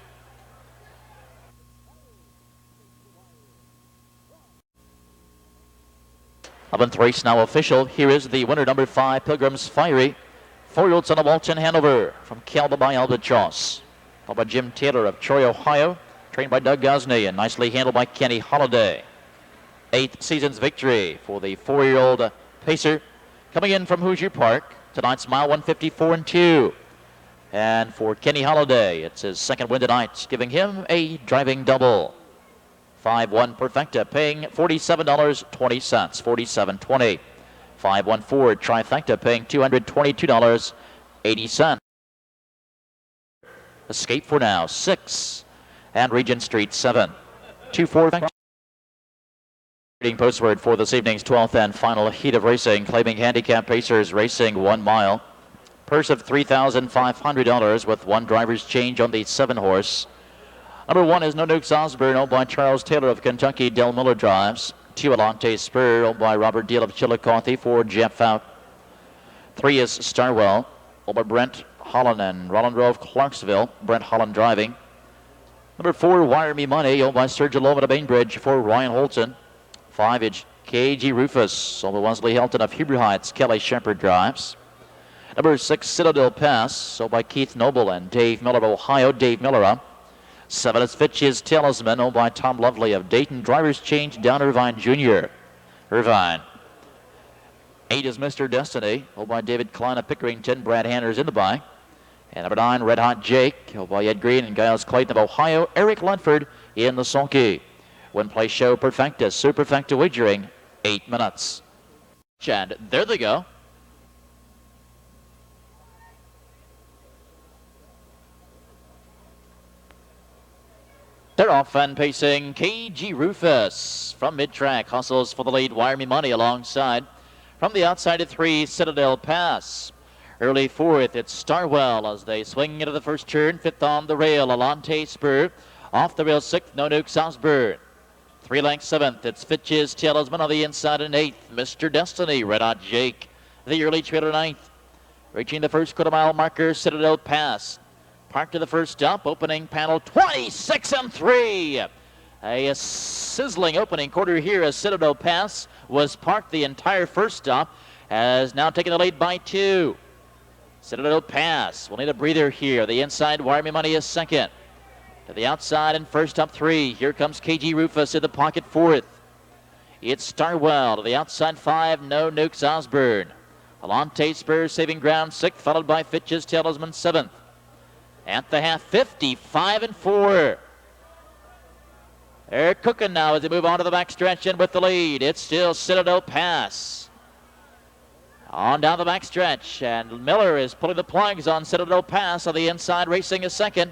11th race now official. Here is the winner, number 5, Pilgrim's Fiery. 4-year-olds on the Walton Hanover from Calda by Albatross. Followed by Jim Taylor of Troy, Ohio. Trained by Doug Gosney and nicely handled by Kenny Holliday. 8th season's victory for the 4-year-old pacer. Coming in from Hoosier Park. Tonight's mile 1:54 and 2. And for Kenny Holliday, it's his second win tonight, giving him a driving double. 5-1 Perfecta, paying $47.20, $47.20. 5-1 Ford Trifecta, paying $222.80. Escape for Now, 6. And Regent Street, 7. 2-4 postword for this evening's 12th and final heat of racing. Claiming handicap pacers racing 1 mile. Purse of $3,500 with one driver's change on the 7-horse. Number 1 is No Nukes Osborne, owned by Charles Taylor of Kentucky. Del Miller drives. 2, Alante Spur, owned by Robert Deal of Chillicothe for Jeff Out. 3 is Starwell, owned by Brent Holland and Roland Rowe of Clarksville. Brent Holland driving. Number 4, Wire Me Money, owned by Sergio Loman of Bainbridge for Ryan Holton. 5 is KG Rufus, owned by Wesley Hilton of Hebrew Heights. Kelly Shepard drives. Number 6, Citadel Pass, owned by Keith Noble and Dave Miller of Ohio. Dave Miller. 7 is Fitch's Talisman, owned by Tom Lovely of Dayton. Driver's change down Irvine Jr. Irvine. 8 is Mr. Destiny, owned by David Klein of Pickerington. Brad Hanners in the buy. And number 9, Red Hot Jake, owned by Ed Green and Giles Clayton of Ohio. Eric Ludford in the sulky. Win play show Perfecta, Superfecta wagering, 8 minutes. And there they go. They're off and pacing. KG Rufus from mid-track hustles for the lead. Wire Me Money alongside. From the outside of 3, Citadel Pass. Early 4th, it's Starwell as they swing into the first turn. 5th on the rail, Alante Spur. Off the rail 6th, No Nukes Osborne. 3 lengths 7th, it's Fitch's Talisman on the inside, and 8th, Mr. Destiny, Red Hot Jake. The early trailer 9th. Reaching the first quarter mile marker, Citadel Pass. Parked to the first stop, opening panel 26 and 3. A sizzling opening quarter here as Citadel Pass was parked the entire first stop, has now taken the lead by 2. Citadel Pass will need a breather here. The inside, Wire Me Money is second. To the outside and first up 3. Here comes KG Rufus in the pocket 4th. It's Starwell to the outside 5, No Nukes Osborne. Alante Spur saving ground 6th, followed by Fitch's Talisman 7th. At the half, 55 and 4. They're cooking now as they move on to the backstretch and with the lead. It's still Citadel Pass. On down the backstretch, and Miller is pulling the plugs on Citadel Pass on the inside, racing a second.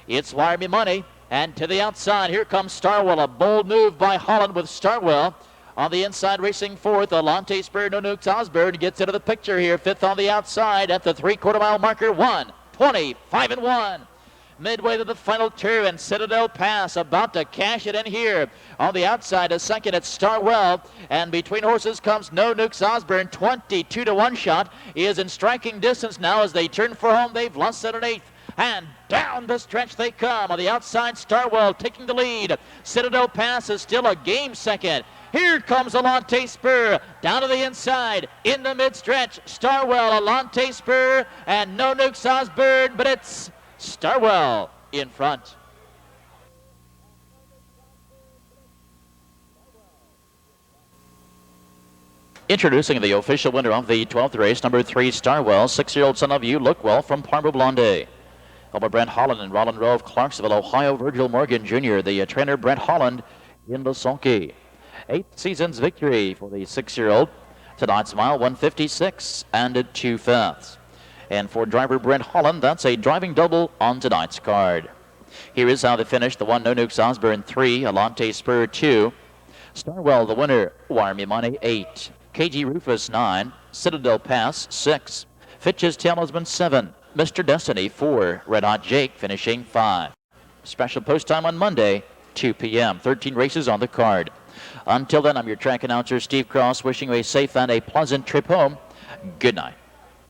It's Wire Me Money, and to the outside, here comes Starwell. A bold move by Holland with Starwell. On the inside, racing 4th, Alante Spur, No Nukes Osborne gets into the picture here. 5th on the outside at the 3/4 mile marker, 1:25 and 1. Midway to the final turn, Citadel Pass about to cash it in here. On the outside, a second, it's Starwell. And between horses comes No Nukes Osborne. 22-1 shot is in striking distance now as they turn for home. They've lost at an 8th. And down the stretch they come. On the outside, Starwell taking the lead. Citadel Pass is still a game second. Here comes Alante Spur down to the inside in the mid-stretch. Starwell, Alante Spur, and No Nukes Osborne, but it's Starwell in front. Introducing the official winner of the 12th race, number 3, Starwell, 6-year-old son of You Look Well from Parma Blonde. Over Brent Holland and Roland Rowe of Clarksville, Ohio, Virgil Morgan Jr., the trainer Brent Holland in Lasonki. 8th season's victory for the 6-year-old. Tonight's mile, 156 and 2/5. And for driver Brent Holland, that's a driving double on tonight's card. Here is how they finished. The one, No Nukes Osborne, 3, Alante Spur, 2. Starwell, the winner, Warmimani, 8. KG Rufus, 9. Citadel Pass, 6. Fitch's Talisman, 7. Mr. Destiny, 4. Red Hot Jake finishing 5. Special post time on Monday, 2 p.m. 13 races on the card. Until then, I'm your track announcer, Steve Cross, wishing you a safe and a pleasant trip home. Good night.